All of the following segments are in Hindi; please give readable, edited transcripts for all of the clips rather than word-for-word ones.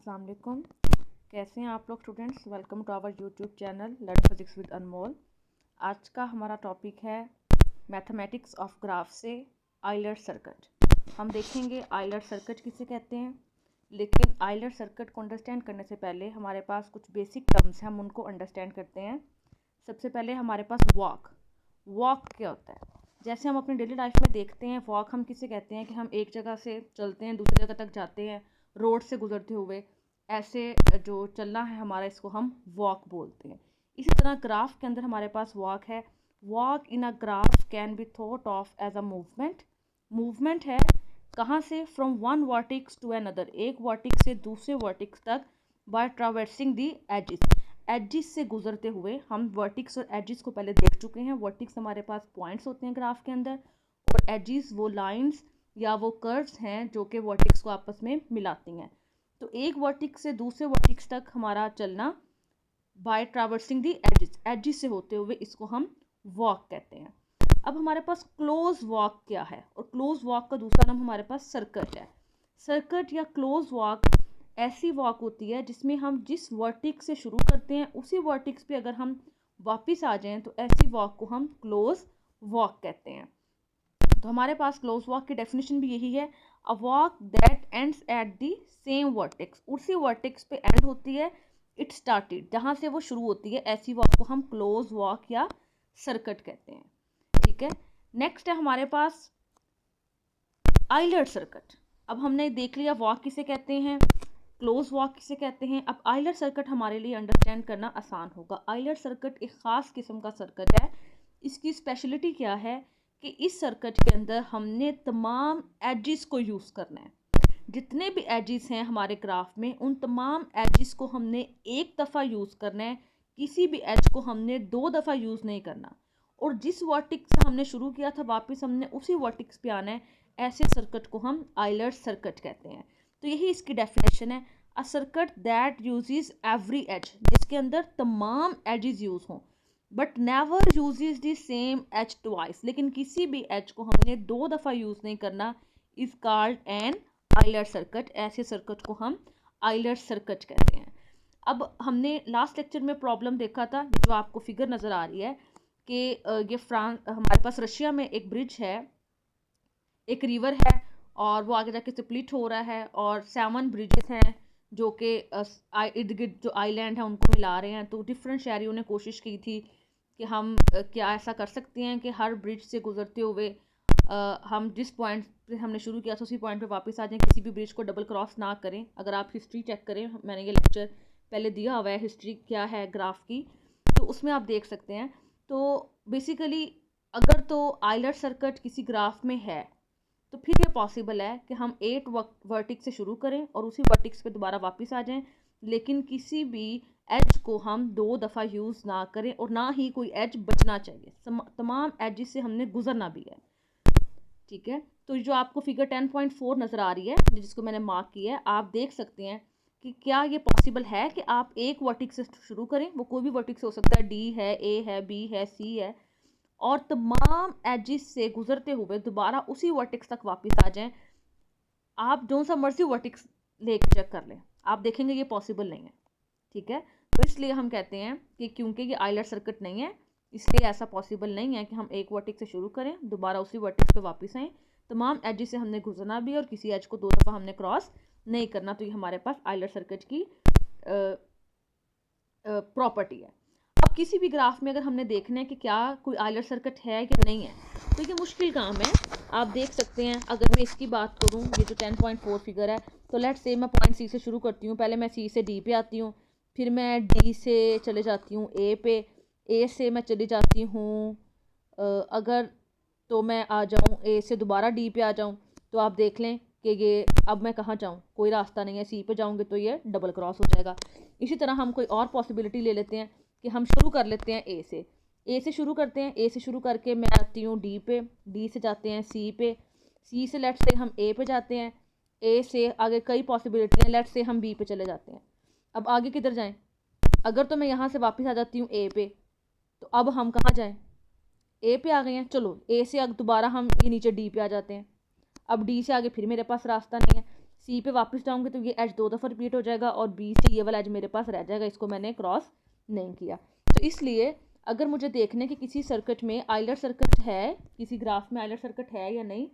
अस्सलाम वालेकुम। कैसे हैं आप लोग students. Welcome to our YouTube channel learn physics with Anmol. आज का हमारा टॉपिक है मैथमेटिक्स ऑफ ग्राफ से आइलर सर्किट। हम देखेंगे आइलर सर्किट किसे कहते हैं, लेकिन आइलर सर्किट को अंडरस्टैंड करने से पहले हमारे पास कुछ बेसिक टर्म्स हैं, हम उनको अंडरस्टैंड करते हैं। सबसे पहले हमारे पास वॉक क्या होता है। जैसे हम अपनी डेली लाइफ में देखते हैं, वॉक हम किसे कहते हैं कि हम एक जगह से चलते हैं दूसरी जगह तक जाते हैं रोड से गुजरते हुए, ऐसे जो चलना है हमारा, इसको हम वॉक बोलते हैं। इसी तरह ग्राफ के अंदर हमारे पास वॉक है। Walk in a graph can be thought of as a movement है कहाँ से, from one vertex to another, एक वर्टिक्स से दूसरे वर्टिक्स तक, बाय ट्रावर्सिंग दी एजिस से गुजरते हुए। हम वर्टिक्स और एजिस को पहले देख चुके हैं। वर्टिक्स हमारे पास पॉइंट्स होते हैं ग्राफ के अंदर, और एजिस वो लाइंस या वो कर्व्स हैं जो कि वर्टिक्स को आपस में मिलाती हैं। तो एक वर्टिक्स से दूसरे वर्टिक्स तक हमारा चलना बाय ट्रावर्सिंग दी एजिस से होते हुए, इसको हम वॉक कहते हैं। अब हमारे पास क्लोज वॉक क्या है, और क्लोज वॉक का दूसरा नाम हमारे पास सर्किट है। सर्किट या क्लोज वॉक ऐसी वॉक होती है जिसमें हम जिस वर्टिक्स से शुरू करते हैं उसी वर्टिक्स पे अगर हम वापस आ जाएं तो ऐसी वॉक को हम क्लोज वॉक कहते हैं। तो हमारे पास क्लोज वॉक की डेफिनेशन भी यही है, a walk that ends at the same vertex, उसी वर्टेक्स पे एंड होती है, इट स्टार्टेड, जहाँ से वो शुरू होती है, ऐसी वॉक को हम क्लोज वॉक या सर्किट कहते हैं। ठीक है, नेक्स्ट है हमारे पास आइलर सर्किट। अब हमने देख लिया वॉक किसे कहते हैं, क्लोज वॉक किसे कहते हैं। अब आइलर सर्किट हमारे लिए अंडरस्टैंड करना आसान होगा। आइलर सर्किट एक ख़ास किस्म का सर्किट है। इसकी स्पेशलिटी क्या है कि इस सर्किट के अंदर हमने तमाम एजिस को यूज़ करना है। जितने भी एजिस हैं हमारे ग्राफ में, उन तमाम एजिस को हमने एक दफ़ा यूज़ करना है, किसी भी एज को हमने दो दफ़ा यूज़ नहीं करना। और जिस वर्टिक्स से हमने शुरू किया था वापस हमने उसी वर्टिक्स पे आना है। ऐसे सर्किट को हम आइलर सर्किट कहते हैं। तो यही इसकी डेफिनेशन है, a circuit that uses every edge, जिसके अंदर तमाम एजिस यूज़ हों, but never uses the same edge twice, लेकिन किसी भी एज को हमने दो दफ़ा यूज़ नहीं करना, is called an Euler circuit. ऐसे सर्किट को हम आइलर सर्किट कहते हैं। अब हमने लास्ट लेक्चर में प्रॉब्लम देखा था, जो आपको फिगर नज़र आ रही है कि ये हमारे पास रशिया में एक ब्रिज है, एक रिवर है, और वो आगे जाके स्प्लिट हो रहा है, और 7 ब्रिजेस हैं जो कि इर्द गिर्द जो आइलैंड है उनको मिला रहे हैं। तो डिफरेंट शहरियों ने कोशिश की थी कि हम क्या ऐसा कर सकते हैं कि हर ब्रिज से गुजरते हुए हम जिस पॉइंट से हमने शुरू किया था उसी पॉइंट पे वापस आ जाएं, किसी भी ब्रिज को डबल क्रॉस ना करें। अगर आप हिस्ट्री चेक करें, मैंने ये लेक्चर पहले दिया हुआ है हिस्ट्री क्या है ग्राफ की, तो उसमें आप देख सकते हैं। तो बेसिकली अगर तो आइलर सर्किट किसी ग्राफ में है तो फिर ये पॉसिबल है कि हम 8 वर्टिक्स से शुरू करें और उसी वर्टिक्स पे दोबारा वापस आ जाएं, लेकिन किसी भी एज को हम दो दफ़ा यूज़ ना करें, और ना ही कोई एज बचना चाहिए। तमाम एजिस से हमने गुजरना भी है। ठीक है, तो जो आपको फिगर 10.4 नज़र आ रही है, जिसको मैंने मार्क किया है, आप देख सकते हैं कि क्या ये पॉसिबल है कि आप एक वर्टिक्स से शुरू करें, वो कोई भी वर्टिक्स हो सकता है, डी है, ए है, बी है, सी है, और तमाम एजिस से गुजरते हुए दोबारा उसी वर्टिक्स तक वापस आ जाएं। आप जो सा मर्जी वर्टिक्स लेके चेक कर लें, आप देखेंगे ये पॉसिबल नहीं है। ठीक है, तो इसलिए हम कहते हैं कि क्योंकि ये आइलर सर्किट नहीं है, इसलिए ऐसा पॉसिबल नहीं है कि हम एक वर्टिक्स से शुरू करें दोबारा उसी वर्टिक्स पे वापस आएँ। तमाम एजिस से हमने गुजरना भी, और किसी एज को दो दफ़ा हमने क्रॉस नहीं करना। तो ये हमारे पास आइलर सर्किट की प्रॉपर्टी है। अब किसी भी ग्राफ में अगर हमने देखना है कि क्या कोई आइलर सर्किट है या नहीं है, तो ये मुश्किल काम है। आप देख सकते हैं, अगर मैं इसकी बात करूं, ये जो 10.4 फिगर है, तो लेट्स से मैं पॉइंट सी से शुरू करती हूँ। पहले मैं सी से डी पे आती हूँ, फिर मैं डी से चले जाती हूँ ए पे, ए से मैं चली जाती हूँ अगर तो मैं आ जाऊँ ए से दोबारा डी पे आ जाऊँ, तो आप देख लें कि ये अब मैं कहाँ जाऊँ, कोई रास्ता नहीं है। सी पे जाऊँगी तो ये डबल क्रॉस हो जाएगा। इसी तरह हम कोई और पॉसिबिलिटी ले लेते हैं कि हम शुरू कर लेते हैं ए से शुरू करते हैं। ए से शुरू करके मैं आती हूँ डी पे, डी से जाते हैं सी पे, सी से लेट्स से हम ए पे जाते हैं, ए से आगे कई पॉसिबिलिटी हैं, लेट्स से हम बी पे चले जाते हैं। अब आगे किधर जाएं? अगर तो मैं यहाँ से वापस आ जाती हूँ ए पे, तो अब हम कहाँ जाएं? ए पे आ गए हैं, चलो ए से दोबारा हम ये नीचे डी पे आ जाते हैं। अब डी से आगे फिर मेरे पास रास्ता नहीं है, सी पे वापस जाऊँगी तो ये एज 2 दफ़ा रिपीट हो जाएगा और बी से ये वाला एज मेरे पास रह जाएगा, इसको मैंने क्रॉस नहीं किया। तो इसलिए अगर मुझे देखने कि किसी सर्किट में आइलर सर्किट है, किसी ग्राफ में आइलर सर्किट है या नहीं,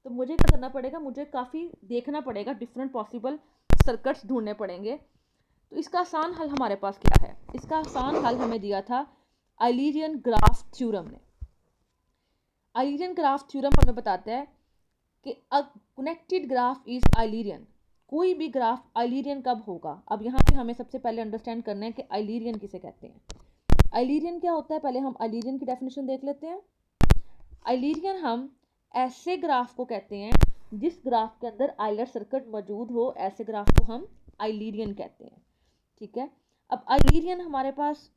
तो मुझे क्या करना पड़ेगा, मुझे काफ़ी देखना पड़ेगा, डिफरेंट पॉसिबल सर्किट्स ढूंढने पड़ेंगे। तो इसका आसान हल हमारे पास क्या है? इसका आसान हल हमें दिया था आइलरियन ग्राफ थ्योरम ने। आइलरियन ग्राफ थ्योरम हमें बताता है कि अ कनेक्टेड ग्राफ इज आइलरियन। कोई भी ग्राफ आइलरियन कब होगा? अब यहाँ पे हमें सबसे पहले अंडरस्टैंड करना है कि आइलरियन किसे कहते हैं। आइलरियन क्या होता है? पहले हम आइलरियन की डेफिनेशन देख लेते हैं। आइलरियन हम ऐसे ग्राफ को कहते हैं जिस ग्राफ के अंदर आइलर सर्किट मौजूद हो, ऐसे ग्राफ को हम आइलरियन कहते हैं। ठीक है। अब आइलरियन हमारे पास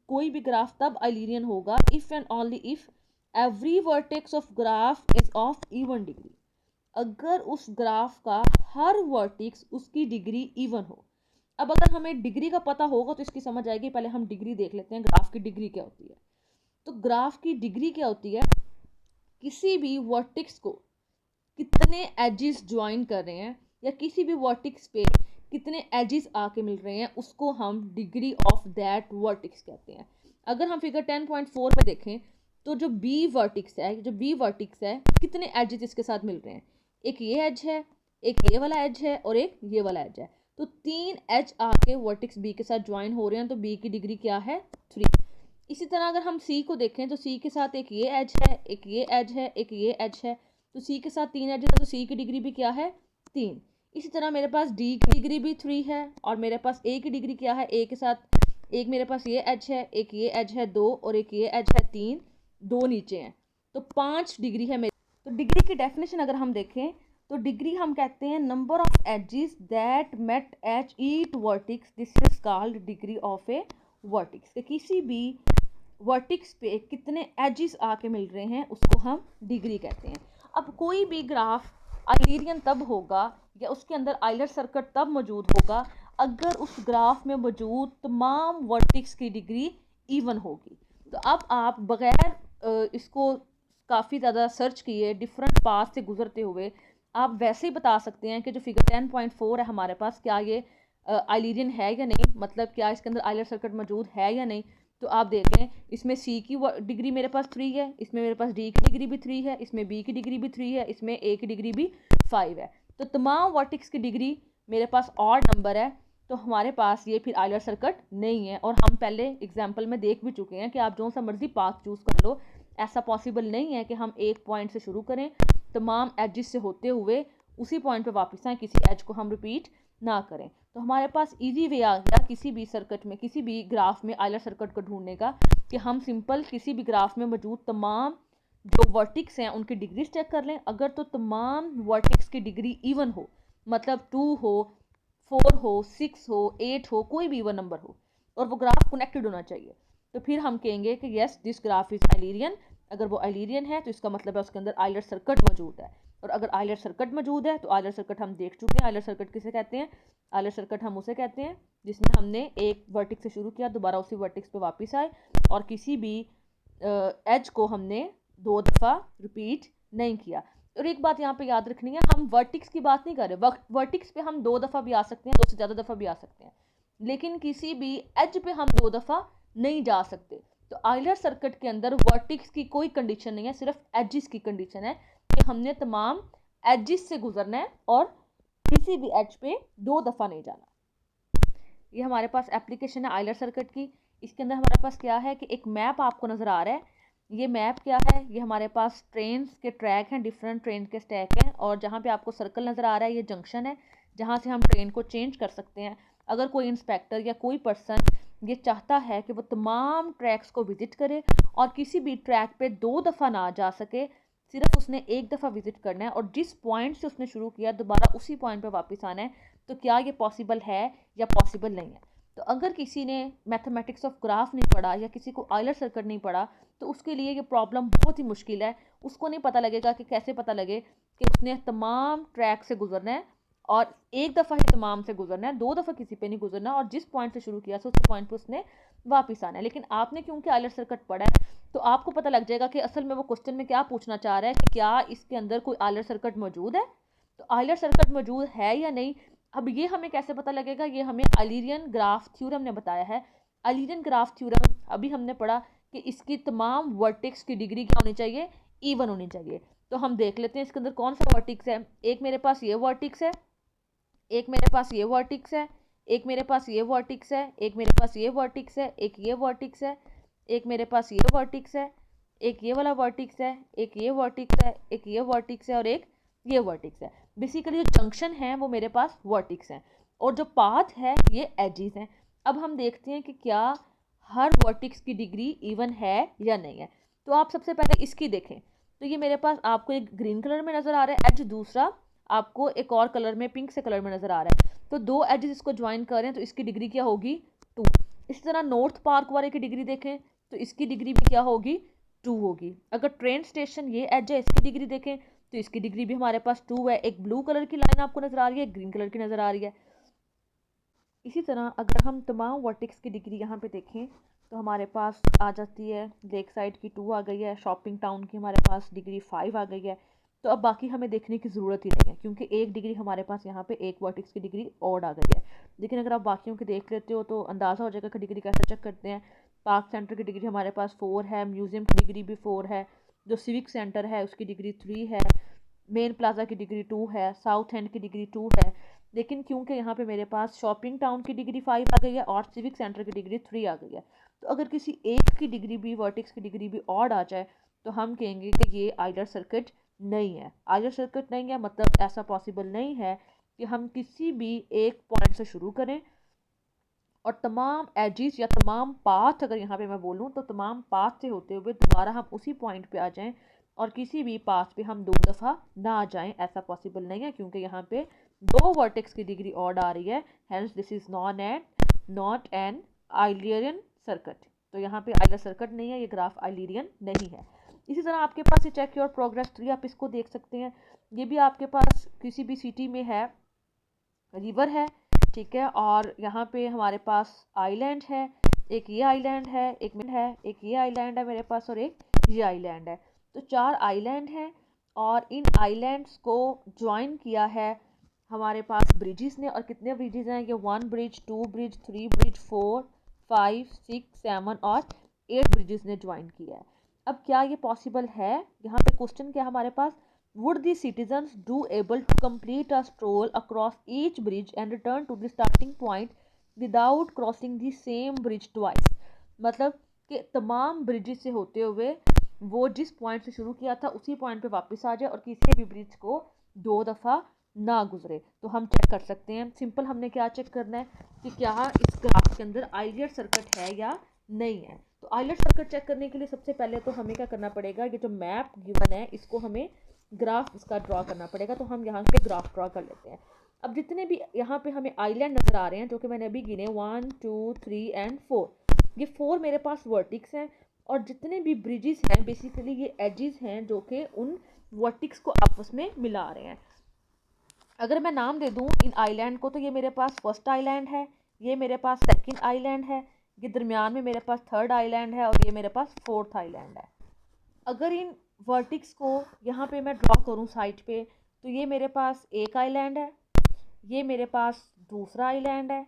कोई भी ग्राफ तब आइलरियन होगा if and only if every vertex of graph is of even degree. अगर उस ग्राफ का हर वर्टेक्स उसकी डिग्री इवन हो। अब अगर हमें डिग्री का पता होगा तो इसकी समझ आएगी। पहले हम डिग्री देख लेते हैं, ग्राफ की डिग्री क्या होती है। तो ग्राफ की डिग्री क्या होती है? किसी भी वर्टेक्स को कितने एजेस ज्वाइन कर रहे हैं या किसी भी वर्टेक्स पे कितने एजेस आके मिल रहे हैं, उसको हम डिग्री ऑफ दैट वर्टेक्स कहते हैं। अगर हम फिगर 10.4 में देखें तो जो बी वर्टेक्स है, कितने एजेस इसके साथ मिल रहे हैं? एक ये एज है, एक ये वाला एज है और एक ये वाला एज है। तो 3 एज आके वर्टेक्स बी के साथ ज्वाइन हो रहे हैं, तो बी की डिग्री क्या है? 3। इसी तरह अगर हम सी को देखें तो सी के साथ एक ये एज है, एक ये एज है, एक ये एज है। तो सी के साथ 3 एज है, तो सी की डिग्री भी क्या है? 3। इसी तरह मेरे पास डी की डिग्री भी 3 है और मेरे पास ए की डिग्री क्या है? ए के साथ एक मेरे पास ये एज है, एक ये एज है 2 और एक ये एज है 3, 2 नीचे हैं, तो 5 डिग्री है मेरे। तो डिग्री की डेफिनेशन अगर हम देखें तो डिग्री हम कहते हैं number of edges that met at each vertex, this is called degree of a vertex. किसी भी वर्टेक्स पे कितने एजेस आके मिल रहे हैं उसको हम डिग्री कहते हैं। अब कोई भी ग्राफ आइलरियन तब होगा या उसके अंदर आइलर सर्किट तब मौजूद होगा अगर उस ग्राफ में मौजूद तमाम वर्टेक्स की डिग्री इवन होगी। तो अब आप बगैर इसको काफ़ी ज़्यादा सर्च किए, डिफरेंट पाथ से गुजरते हुए आप वैसे ही बता सकते हैं कि जो फिगर 10.4 है हमारे पास, क्या ये आइलरियन है या नहीं, मतलब क्या इसके अंदर आइलर सर्किट मौजूद है या नहीं। तो आप देख लें, इसमें सी की डिग्री मेरे पास 3 है, इसमें मेरे पास डी की डिग्री भी 3 है, इसमें बी की डिग्री भी 3 है, इसमें ए की डिग्री भी 5 है। तो तमाम वर्टेक्स की डिग्री मेरे पास ऑड नंबर है, तो हमारे पास ये फिर आइलर सर्किट नहीं है। और हम पहले एग्जाम्पल में देख भी चुके हैं कि आप जो सा मर्जी पाथ चूज़ कर लो, ऐसा पॉसिबल नहीं है कि हम एक पॉइंट से शुरू करें, तमाम एजेस से होते हुए उसी पॉइंट पे वापस आए, किसी एज को हम रिपीट ना करें। तो हमारे पास इजी वे आ गया किसी भी सर्किट में, किसी भी ग्राफ में आइलर सर्किट को ढूंढने का, कि हम सिंपल किसी भी ग्राफ में मौजूद तमाम जो वर्टेक्स हैं उनकी डिग्री चेक कर लें। अगर तो तमाम वर्टेक्स की डिग्री इवन हो, मतलब 2 हो, 4 हो, 6 हो, 8 हो, कोई भी इवन नंबर हो और वो ग्राफ कनेक्टेड होना चाहिए, तो फिर हम कहेंगे कि यस दिस ग्राफ इज आइलरियन। अगर वो आइलरियन है तो इसका मतलब है उसके अंदर आइलर सर्किट मौजूद है। और अगर आइलर सर्किट मौजूद है तो आइलर सर्किट हम देख चुके हैं। आइलर सर्किट किसे कहते हैं? आइलर सर्किट हम उसे कहते हैं जिसमें हमने एक वर्टेक्स से शुरू किया, दोबारा उसी वर्टेक्स पे वापस आए और किसी भी एज को हमने 2 दफ़ा रिपीट नहीं किया। और एक बात यहाँ पे याद रखनी है, हम वर्टेक्स की बात नहीं कर रहे। वर्टेक्स पे हम 2 दफ़ा भी आ सकते हैं, 2 से ज़्यादा दफ़ा भी आ सकते हैं, लेकिन किसी भी एज पे हम 2 दफ़ा नहीं जा सकते। तो आइलर सर्किट के अंदर वर्टेक्स की कोई कंडीशन नहीं है, सिर्फ एजिस की कंडीशन है कि हमने तमाम एजिस से गुजरना है और किसी भी एज पे 2 दफ़ा नहीं जाना। ये हमारे पास एप्लीकेशन है आइलर सर्किट की। इसके अंदर हमारे पास क्या है कि एक मैप आपको नज़र आ रहा है। ये मैप क्या है? ये हमारे पास ट्रेन के ट्रैक हैं, डिफरेंट ट्रेन के स्टैक हैं, और जहाँ पे आपको सर्कल नज़र आ रहा है ये जंक्शन है जहाँ से हम ट्रेन को चेंज कर सकते हैं। अगर कोई इंस्पेक्टर या कोई पर्सन ये चाहता है कि वो तमाम ट्रैक्स को विज़िट करे और किसी भी ट्रैक पे 2 दफ़ा ना जा सके, सिर्फ उसने एक दफ़ा विज़िट करना है और जिस पॉइंट से उसने शुरू किया दोबारा उसी पॉइंट पे वापस आना है, तो क्या ये पॉसिबल है या पॉसिबल नहीं है? तो अगर किसी ने मैथमेटिक्स ऑफ ग्राफ नहीं पढ़ा या किसी को आइलर सर्किट नहीं पढ़ा तो उसके लिए ये प्रॉब्लम बहुत ही मुश्किल है। उसको नहीं पता लगेगा कि कैसे पता लगे कि उसने तमाम ट्रैक से गुजरना है और एक दफ़ा ही तमाम से गुजरना है, 2 दफ़ा किसी पे नहीं गुजरना, और जिस पॉइंट से शुरू किया था उस पॉइंट पे उसने वापस आना है। लेकिन आपने क्योंकि आइलर सर्किट पढ़ा है तो आपको पता लग जाएगा कि असल में वो क्वेश्चन में क्या पूछना चाह रहा है, कि क्या इसके अंदर कोई आइलर सर्किट मौजूद है तो आइलर सर्किट मौजूद है या नहीं, अब ये हमें कैसे पता लगेगा, ये हमें अलिरियन ग्राफ थ्योरम ने बताया है। अलिरियन ग्राफ थ्योरम अभी हमने पढ़ा कि इसकी तमाम वर्टेक्स की डिग्री क्या होनी चाहिए, इवन होनी चाहिए। तो हम देख लेते हैं इसके अंदर कौन सा वर्टेक्स है। एक मेरे पास ये वर्टेक्स है, एक मेरे पास ये वर्टेक्स है, एक मेरे पास ये वर्टेक्स है, एक मेरे पास ये वर्टेक्स है, एक ये वर्टेक्स है, एक मेरे पास ये वर्टेक्स है, एक ये वाला वर्टेक्स है, एक ये वर्टेक्स है, एक ये वर्टेक्स है और एक ये वर्टेक्स है। बेसिकली जो जंक्शन है वो मेरे पास वर्टेक्स हैं और जो पाथ है ये एजिस हैं। अब हम देखते हैं कि क्या हर वर्टेक्स की डिग्री इवन है या नहीं है। तो आप सबसे पहले इसकी देखें, तो ये मेरे पास आपको एक ग्रीन कलर में नज़र आ रहा है एज, दूसरा आपको एक और कलर में पिंक से कलर में नज़र आ रहा है। तो दो एजेस इसको ज्वाइन कर रहे हैं तो इसकी डिग्री क्या होगी, 2। इसी तरह नॉर्थ पार्क वाले की डिग्री देखें तो इसकी डिग्री भी क्या होगी, 2 होगी। अगर ट्रेन स्टेशन ये एज है, इसकी डिग्री देखें तो इसकी डिग्री भी हमारे पास 2 है। एक ब्लू कलर की लाइन आपको नज़र आ रही है, ग्रीन कलर की नज़र आ रही है। इसी तरह अगर हम तमाम वर्टेक्स की डिग्री यहाँ पे देखें तो हमारे पास आ जाती है, लेक साइड की 2 आ गई है, शॉपिंग टाउन की हमारे पास डिग्री 5 आ गई है। तो अब बाकी हमें देखने की ज़रूरत ही नहीं है क्योंकि एक डिग्री हमारे पास यहाँ पे एक वर्टेक्स की डिग्री और आ गई है। लेकिन अगर आप बाकियों की देख लेते हो तो अंदाज़ा हो जाएगा कि डिग्री कैसे चेक करते हैं। पार्क सेंटर की डिग्री हमारे पास 4 है, म्यूज़ियम की डिग्री भी 4 है, जो सिविक सेंटर है उसकी डिग्री 3 है, मेन प्लाजा की डिग्री 2 है, साउथ एंड की डिग्री 2 है। लेकिन क्योंकि यहाँ पे मेरे पास शॉपिंग टाउन की डिग्री 5 आ गई है और सिविक सेंटर की डिग्री 3 आ गई है, तो अगर किसी एक की डिग्री भी, वर्टेक्स की डिग्री भी ऑड आ जाए तो हम कहेंगे कि ये आइलर सर्किट नहीं है। आइलर सर्किट नहीं है मतलब ऐसा पॉसिबल नहीं है कि हम किसी भी एक पॉइंट से शुरू करें और तमाम एजिस या तमाम पाथ, अगर यहाँ पे मैं बोलूँ तो तमाम पाथ से होते हुए दोबारा हम उसी पॉइंट पे आ जाएं और किसी भी पाथ पे हम 2 दफ़ा ना आ जाएं, ऐसा पॉसिबल नहीं है क्योंकि यहाँ पे 2 वर्टेक्स की डिग्री ऑड आ रही है। Hence this is not an Eulerian circuit. तो यहाँ पे आइलर सर्किट नहीं है, ये ग्राफ आइलियन नहीं है। इसी तरह आपके पास ये चेक योर प्रोग्रेस 3, आप इसको देख सकते हैं। ये भी आपके पास किसी भी सिटी में है, रिवर है, ठीक है, और यहाँ पे हमारे पास आइलैंड है, एक ये आइलैंड है, एक ये आइलैंड है मेरे पास और एक ये आइलैंड है। तो 4 आइलैंड हैं और इन आइलैंड्स को ज्वाइन किया है हमारे पास ब्रिजेस ने। और कितने ब्रिजेस हैं, ये 1 ब्रिज, 2 ब्रिज, 3 ब्रिज, 4, 5, 6, 7 और 8 ब्रिजेस ने ज्वाइन किया है। अब क्या ये पॉसिबल है, यहाँ पे क्वेश्चन क्या हमारे पास, would the citizens do able to complete a stroll across each bridge and return to the starting point without crossing the same bridge twice। मतलब कि तमाम ब्रिजेस से होते हुए वो जिस पॉइंट से शुरू किया था उसी पॉइंट पे वापस आ जाए और किसी भी ब्रिज को 2 दफ़ा ना गुजरे। तो हम चेक कर सकते हैं, सिंपल हमने क्या चेक करना है कि क्या इस ग्राफ के अंदर आइलर सर्किट है या नहीं है। तो आइलर सर्किट चेक करने के लिए सबसे पहले तो हमें क्या करना पड़ेगा, ये जो मैप गिवन है इसको हमें ग्राफ इसका ड्रॉ करना पड़ेगा। तो हम यहाँ पे ग्राफ ड्रॉ कर लेते हैं। अब जितने भी यहाँ पे हमें आइलैंड नज़र आ रहे हैं जो कि मैंने अभी गिने 1, 2, 3 एंड 4, ये 4 मेरे पास वर्टिक्स हैं और जितने भी ब्रिजेस हैं बेसिकली ये एजेस हैं जो कि उन वर्टिक्स को आपस में मिला रहे हैं। अगर मैं नाम दे दूँ इन आइलैंड को तो ये मेरे पास फर्स्ट आइलैंड है, ये मेरे पास सेकंड आइलैंड है, ये दरमियान में मेरे पास थर्ड आइलैंड है और ये मेरे पास फोर्थ आइलैंड है। अगर इन वर्टिक्स को यहाँ पे मैं ड्रॉ करूँ साइड पे तो ये मेरे पास एक आइलैंड है, ये मेरे पास दूसरा आइलैंड है,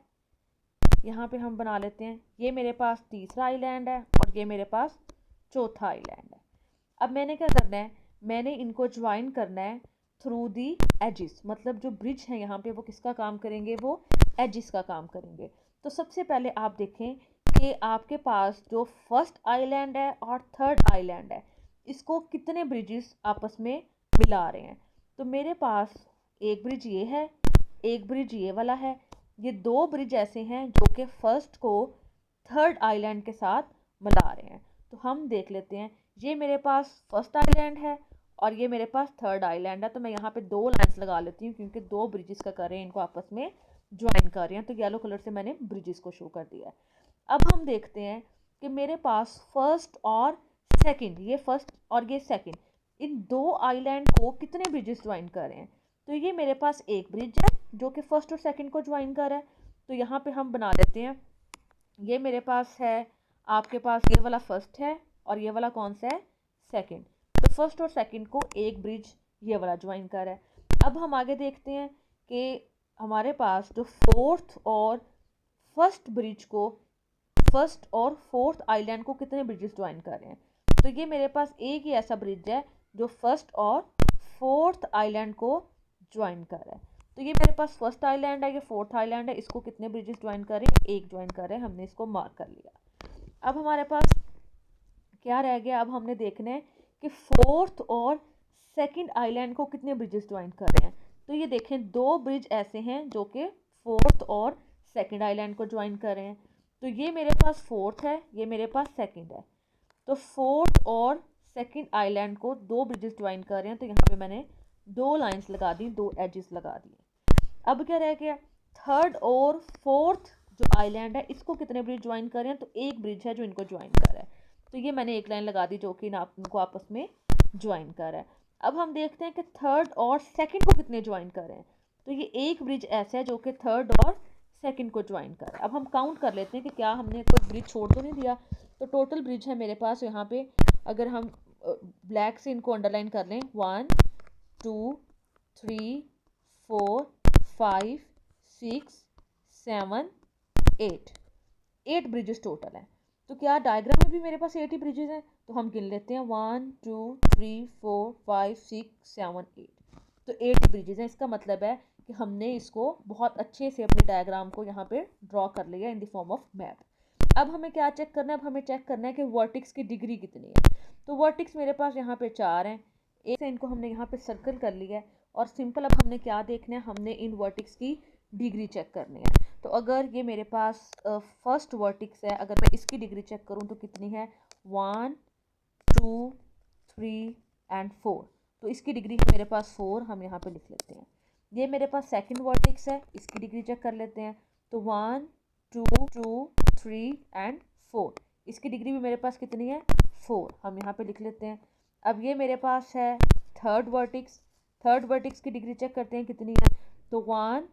यहाँ पे हम बना लेते हैं ये मेरे पास तीसरा आइलैंड है और ये मेरे पास चौथा आइलैंड है। अब मैंने क्या करना है, मैंने इनको ज्वाइन करना है थ्रू दी एजिस, मतलब जो ब्रिज है यहाँ पे वो किसका काम करेंगे, वो एजिस का काम करेंगे। तो सबसे पहले आप देखें कि आपके पास जो फर्स्ट आइलैंड है और थर्ड आइलैंड है इसको कितने ब्रिजेस आपस में मिला रहे हैं। तो मेरे पास एक ब्रिज ये है, एक ब्रिज ये वाला है, ये 2 ब्रिज ऐसे हैं जो कि फर्स्ट को थर्ड आइलैंड के साथ मिला रहे हैं। तो हम देख लेते हैं, ये मेरे पास फर्स्ट आइलैंड है और ये मेरे पास थर्ड आइलैंड है। तो मैं यहाँ पे 2 लाइन्स लगा लेती हूँ क्योंकि 2 ब्रिजेस का कर रहे हैं, इनको आपस में ज्वाइन कर रहे हैं। तो येलो कलर से मैंने ब्रिजेस को शो कर दिया है। अब हम देखते हैं कि मेरे पास फर्स्ट और सेकंड, ये फर्स्ट और ये सेकंड, इन 2 आइलैंड को कितने ब्रिजेस ज्वाइन कर रहे हैं। तो ये मेरे पास एक ब्रिज है जो कि फर्स्ट और सेकंड को ज्वाइन कर रहा है। तो यहाँ पे हम बना लेते हैं, ये मेरे पास है, आपके पास ये वाला फर्स्ट है और ये वाला कौन सा है, सेकंड। तो फर्स्ट और सेकंड को एक ब्रिज ये वाला ज्वाइन कर रहा है। अब हम आगे देखते हैं कि हमारे पास जो फोर्थ और फर्स्ट ब्रिज को, फर्स्ट और फोर्थ आइलैंड को कितने ब्रिजेस ज्वाइन कर रहे हैं। तो ये मेरे पास एक ही ऐसा ब्रिज है जो फर्स्ट और फोर्थ आइलैंड को ज्वाइन कर रहा है। तो ये मेरे पास फर्स्ट आइलैंड है, ये फोर्थ आइलैंड है, इसको कितने ब्रिजेस ज्वाइन कर रहे हैं, एक ज्वाइन कर रहे हैं, हमने इसको मार्क कर लिया। अब हमारे पास क्या रह गया, अब हमने देखना है कि फोर्थ और सेकंड आइलैंड को कितने ब्रिजेस ज्वाइन कर रहे हैं। तो ये देखें, दो ब्रिज ऐसे हैं जो कि फोर्थ और सेकंड आइलैंड को ज्वाइन कर रहे हैं। तो ये मेरे पास फोर्थ है, ये मेरे पास सेकंड है। तो फोर्थ और सेकंड आइलैंड को दो ब्रिजेस ज्वाइन कर रहे हैं, तो यहाँ पे मैंने दो लाइंस लगा दी, दो एजेस लगा दिए। अब क्या रह गया, थर्ड और फोर्थ जो आइलैंड है इसको कितने ब्रिज ज्वाइन कर रहे हैं। तो एक ब्रिज है जो इनको ज्वाइन कर रहा है, तो ये मैंने एक लाइन लगा दी जो कि इनको आपस में ज्वाइन कर रहा है। अब हम देखते हैं कि थर्ड और सेकंड को कितने ज्वाइन कर रहे हैं। तो ये एक ब्रिज ऐसा है जो कि थर्ड और सेकंड को ज्वाइन कर रहा है। अब हम काउंट कर लेते हैं कि क्या हमने कोई ब्रिज छोड़ तो नहीं दिया। तो टोटल ब्रिज है मेरे पास यहाँ पे, अगर हम ब्लैक से इनको अंडरलाइन कर लें, 1 2 3 4 5 6 7 8 ब्रिजेस टोटल हैं। तो क्या डायग्राम में भी मेरे पास 8 ही ब्रिजेस हैं। तो हम गिन लेते हैं, 1 2 3 4 5 6 7 8। तो 8 ब्रिजेस हैं। इसका मतलब है कि हमने इसको बहुत अच्छे से अपने डायग्राम को यहाँ पे ड्रॉ कर लिया in the form of map. अब हमें क्या चेक करना है, अब हमें चेक करना है कि वर्टिक्स की डिग्री कितनी है। तो वर्टिक्स मेरे पास यहाँ पे 4 हैं, एक से इनको हमने यहाँ पे सर्कल कर लिया है। और सिंपल अब हमने क्या देखना है, हमने इन वर्टिक्स की डिग्री चेक करनी है। तो अगर ये मेरे पास फर्स्ट वर्टिक्स है, अगर मैं इसकी डिग्री चेक करूँ तो कितनी है, 1 2 3 एंड 4। तो इसकी डिग्री है मेरे पास 4, हम यहाँ पे लिख लेते हैं। ये मेरे पास सेकंड वर्टेक्स है, इसकी डिग्री चेक कर लेते हैं। तो 1 2 2 3 एंड 4, इसकी डिग्री भी मेरे पास कितनी है, 4, हम यहाँ पे लिख लेते हैं। अब ये मेरे पास है थर्ड वर्टेक्स, थर्ड वर्टेक्स की डिग्री चेक करते हैं कितनी है। तो 1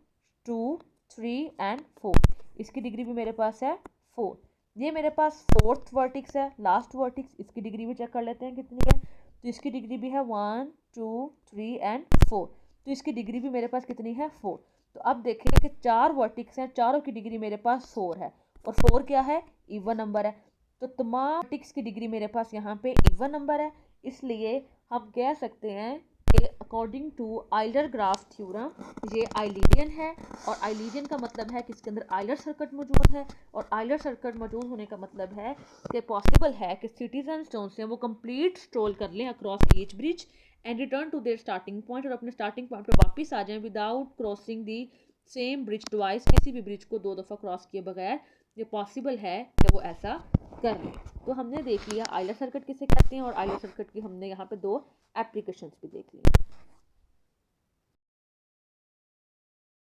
2 3 एंड 4, इसकी डिग्री भी मेरे पास है 4। ये मेरे पास फोर्थ वर्टेक्स है, लास्ट वर्टेक्स, इसकी डिग्री भी चेक कर लेते हैं कितनी है। तो इसकी डिग्री भी है 1 2 3 एंड 4, तो इसकी डिग्री भी मेरे पास कितनी है, 4। तो अब देखिए कि 4 वर्टेक्स हैं, चारों की डिग्री मेरे पास 4 है, और 4 क्या है, इवन नंबर है। तो तमाम वर्टेक्स की डिग्री मेरे पास यहाँ पे इवन नंबर है। इसलिए हम कह सकते हैं कि according to Euler graph theorem ये आइलिडियन है। और आइलिडियन का मतलब है कि इसके अंदर आइलर सर्किट मौजूद है, और आइलर सर्किट मौजूद होने का मतलब है कि पॉसिबल है कि सिटीजन जो हैं वो कंप्लीट स्ट्रोल कर लें across each bridge and return to their starting point, और अपने स्टार्टिंग पॉइंट पे वापस आ जाएं without crossing the same bridge twice. किसी भी ब्रिज को 2 दफ़ा क्रॉस किए बगैर ये पॉसिबल है कि वो ऐसा कर लें। तो हमने देख लिया आइलर सर्किट किसे कहते हैं, और आइलर सर्किट की हमने यहाँ पे 2 एप्लीकेशंस भी देख ली।